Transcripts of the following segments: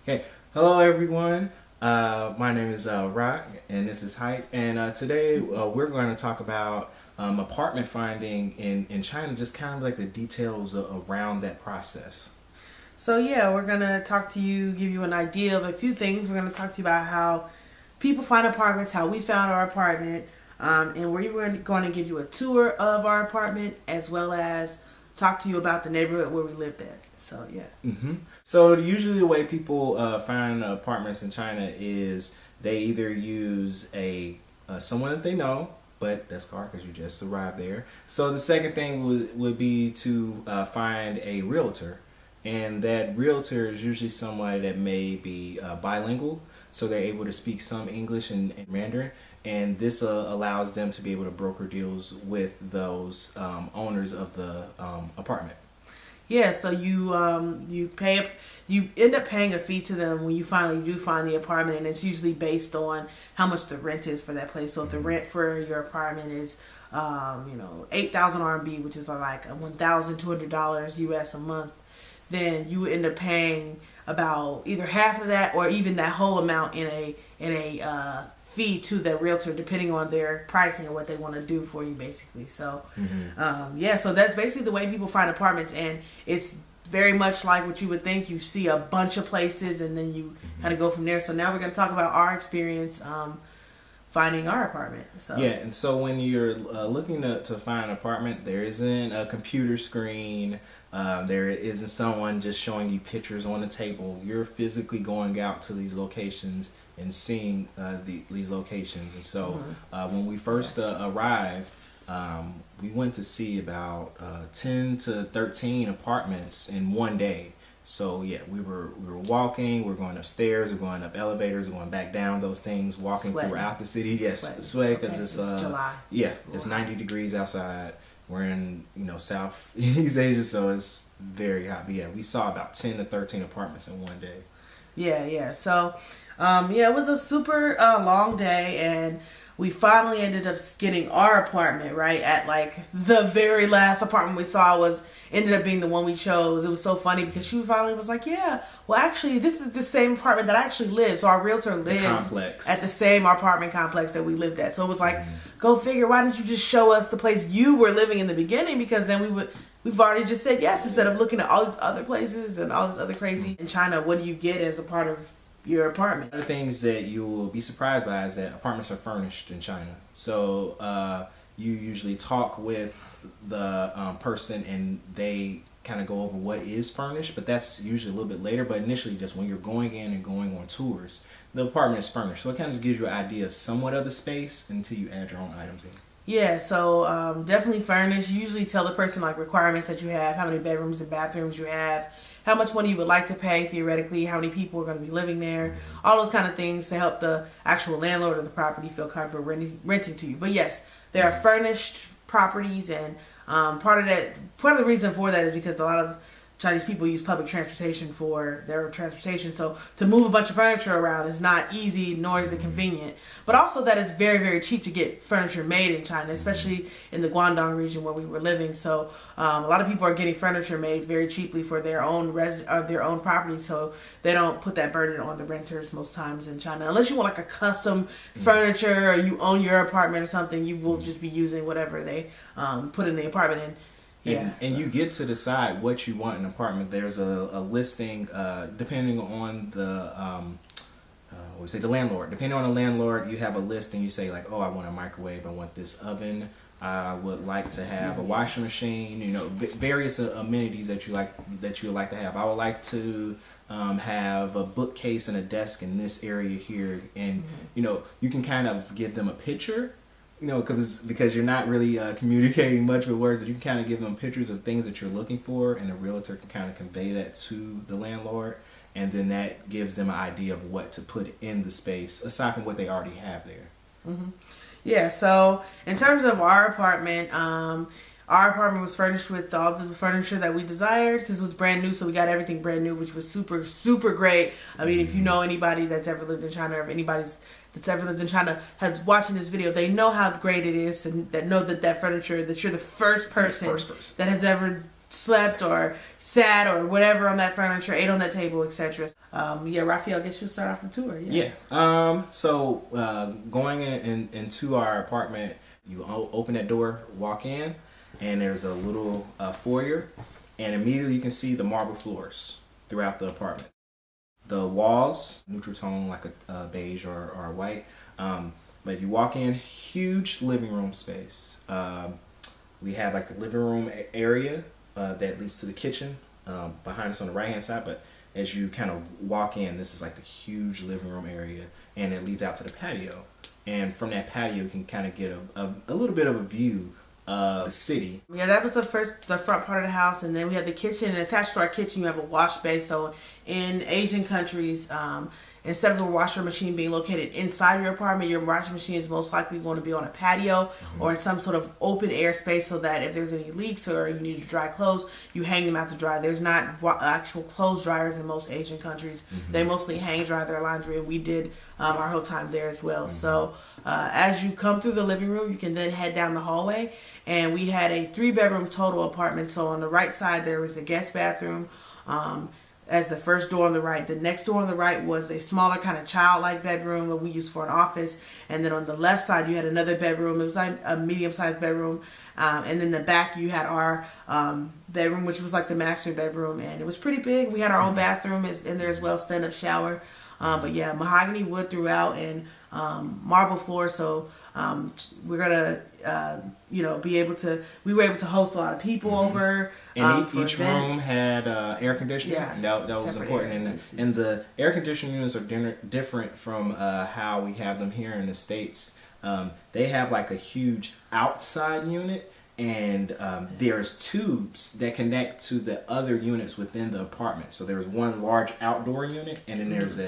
Okay, hello everyone. My name is Rock, and this is Hype. And today we're going to talk about apartment finding in China, just kind of like the details around that process. So yeah, we're gonna talk to you, give you an idea of a few things. We're gonna talk to you about how people find apartments, how we found our apartment, and we're going to give you a tour of our apartment as well as talk to you about the neighborhood where we lived at. So yeah. So usually the way people find apartments in China is they either use a someone that they know, but that's hard because you just arrived there. So the second thing would be to find a realtor, and that realtor is usually someone that may be bilingual, so they're able to speak some English and Mandarin, and this allows them to be able to broker deals with those owners of the apartment. Yeah, so you end up paying a fee to them when you finally do find the apartment, and it's usually based on how much the rent is for that place. So if the rent for your apartment is 8,000 RMB, which is like $1,200 US a month, then you would end up paying about either half of that or even that whole amount in a fee to the realtor, depending on their pricing and what they want to do for you, basically. So, so that's basically the way people find apartments, and it's very much like what you would think. You see a bunch of places, and then you kind of go from there. So now we're going to talk about our experience finding our apartment. So yeah, and so when you're looking to find an apartment, there isn't a computer screen. There isn't someone just showing you pictures on the table. You're physically going out to these locations and seeing these locations. And so when we first arrived, we went to see about 10 to 13 apartments in one day. So yeah, we were walking, we're going upstairs, we're going up elevators, we're going back down those things, walking Sweating. throughout the city. Yes, sweat because Okay, it's July. Yeah, it's 90 degrees outside. We're in Southeast Asia, so it's very hot. But yeah, we saw about 10 to 13 apartments in one day. Yeah. So, it was a super long day, and we finally ended up getting our apartment, right? At like the very last apartment we saw ended up being the one we chose. It was so funny because she finally was like, yeah, well, actually, this is the same apartment that I actually live. So our realtor lives at the same apartment complex that we lived at. So it was like, go figure, why didn't you just show us the place you were living in the beginning? Because then we've already just said yes instead of looking at all these other places and all this other crazy. In China, what do you get as a part of your apartment? One of the things that you will be surprised by is that apartments are furnished in China. So you usually talk with the person, and they kind of go over what is furnished, but that's usually a little bit later. But initially, just when you're going in and going on tours, the apartment is furnished. So it kind of gives you an idea of somewhat of the space until you add your own items in. Yeah, so definitely furnished. You usually tell the person like requirements that you have, how many bedrooms and bathrooms you have, how much money you would like to pay theoretically, how many people are going to be living there, all those kind of things to help the actual landlord of the property feel comfortable renting to you. But yes, there are furnished properties, and part of the reason for that is because a lot of Chinese people use public transportation for their transportation. So to move a bunch of furniture around is not easy, nor is it convenient. But also that it's very, very cheap to get furniture made in China, especially in the Guangdong region where we were living. So a lot of people are getting furniture made very cheaply for their own their own property. So they don't put that burden on the renters most times in China. Unless you want like a custom furniture or you own your apartment or something, you will just be using whatever they put in the apartment. And you get to decide what you want in an apartment. There's a listing depending on the landlord. Depending on the landlord, you have a list and you say like, oh, I want a microwave, I want this oven, I would like to have a washing machine. Various amenities that you would like to have. I would like to have a bookcase and a desk in this area here, and you can kind of give them a picture. Because you're not really communicating much with words, but you can kind of give them pictures of things that you're looking for, and the realtor can kind of convey that to the landlord, and then that gives them an idea of what to put in the space, aside from what they already have there. Yeah, so in terms of our apartment was furnished with all the furniture that we desired because it was brand new, so we got everything brand new, which was super, super great. I mean, if you know anybody that's ever lived in China, or if anybody's that's ever lived in China has watching this video, they know how great it is, and that know that furniture, that you're the first person that has ever slept or sat or whatever on that furniture, ate on that table, etc. Yeah, Raphael, I guess you'll start off the tour. Yeah. So going into our apartment, you open that door, walk in, and there's a little foyer, and immediately you can see the marble floors throughout the apartment. The walls, neutral tone like a beige or white. But you walk in, huge living room space. We have like the living room area that leads to the kitchen behind us on the right hand side. But as you kind of walk in, this is like the huge living room area, and it leads out to the patio. And from that patio, you can kind of get a little bit of a view of the city. Yeah, that was the front part of the house, and then we have the kitchen. And attached to our kitchen, you have a wash bay. So in Asian countries, instead of a washer machine being located inside your apartment, your washing machine is most likely going to be on a patio or in some sort of open air space, so that if there's any leaks or you need to dry clothes, you hang them out to dry. There's not actual clothes dryers in most Asian countries. They mostly hang dry their laundry, and we did our whole time there as well. So as you come through the living room, you can then head down the hallway, and we had a 3-bedroom total apartment. So on the right side, there was the guest bathroom as the first door on the right. The next door on the right was a smaller kind of childlike bedroom that we used for an office. And then on the left side, you had another bedroom. It was like a medium-sized bedroom. And then the back, you had our bedroom, which was like the master bedroom. And it was pretty big. We had our own bathroom in there as well, stand-up shower. But yeah, mahogany wood throughout and marble floor. So we're gonna, we were able to host a lot of people over. And each room had air conditioning. Yeah, that was important. And the air conditioning units are different from how we have them here in the States. They have like a huge outside unit. And there's tubes that connect to the other units within the apartment. So there's one large outdoor unit, and then there's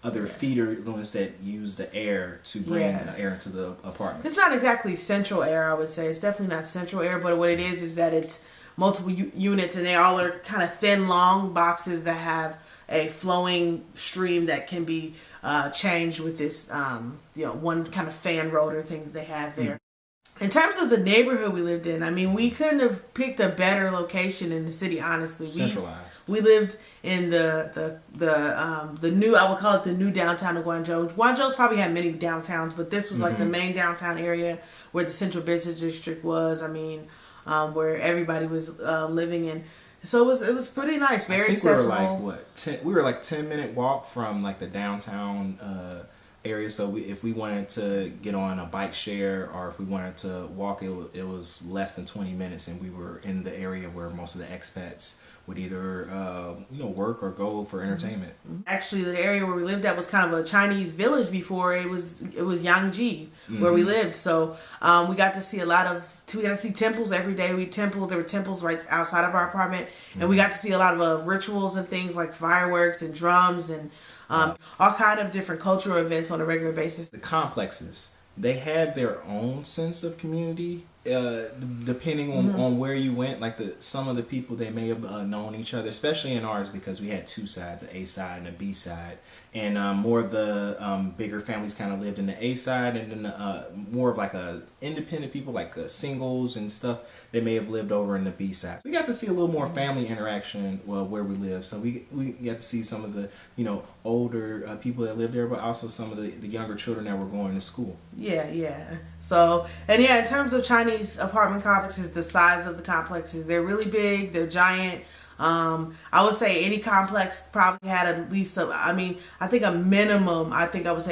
other feeder units that use the air to bring the air into the apartment. It's not exactly central air, I would say. It's definitely not central air, but what it is that it's multiple units, and they all are kind of thin, long boxes that have a flowing stream that can be changed with this, one kind of fan rotor thing that they have there. In terms of the neighborhood we lived in, I mean, we couldn't have picked a better location in the city, honestly. Centralized. We lived in the new, I would call it the new downtown of Guangzhou. Guangzhou's probably had many downtowns, but this was like the main downtown area where the central business district was. I mean, where everybody was living in. So it was pretty nice, very accessible. We were like 10-minute walk from like the downtown area. So if we wanted to get on a bike share or if we wanted to walk, it was less than 20 minutes, and we were in the area where most of the expats would either work or go for entertainment. Actually, the area where we lived at was kind of a Chinese village before it was Yangji where we lived. So we got to see temples every day. There were temples right outside of our apartment, and we got to see a lot of rituals and things like fireworks and drums and all kind of different cultural events on a regular basis. The complexes, they had their own sense of community, depending on where you went. Like some of the people, they may have known each other, especially in ours, because we had two sides, an A side and a B side. And more of the bigger families kind of lived in the A side, and then more of like independent people, like singles and stuff, they may have lived over in the B side. We got to see a little more family interaction where we live. So we got to see some of the older people that lived there, but also some of the younger children that were going to school. Yeah. So, in terms of Chinese apartment complexes, the size of the complexes, they're really big, they're giant. I would say any complex probably had at least I would say a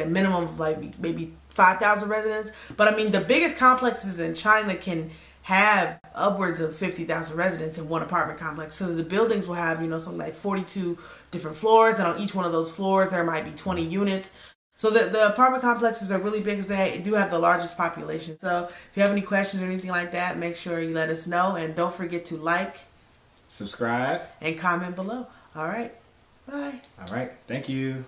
minimum of like maybe 5,000 residents. But I mean, the biggest complexes in China can have upwards of 50,000 residents in one apartment complex. So the buildings will have, something like 42 different floors, and on each one of those floors there might be 20 units. So the apartment complexes are really big because they do have the largest population. So if you have any questions or anything like that, make sure you let us know, and don't forget to like, subscribe, and comment below. All right. Bye. All right. Thank you.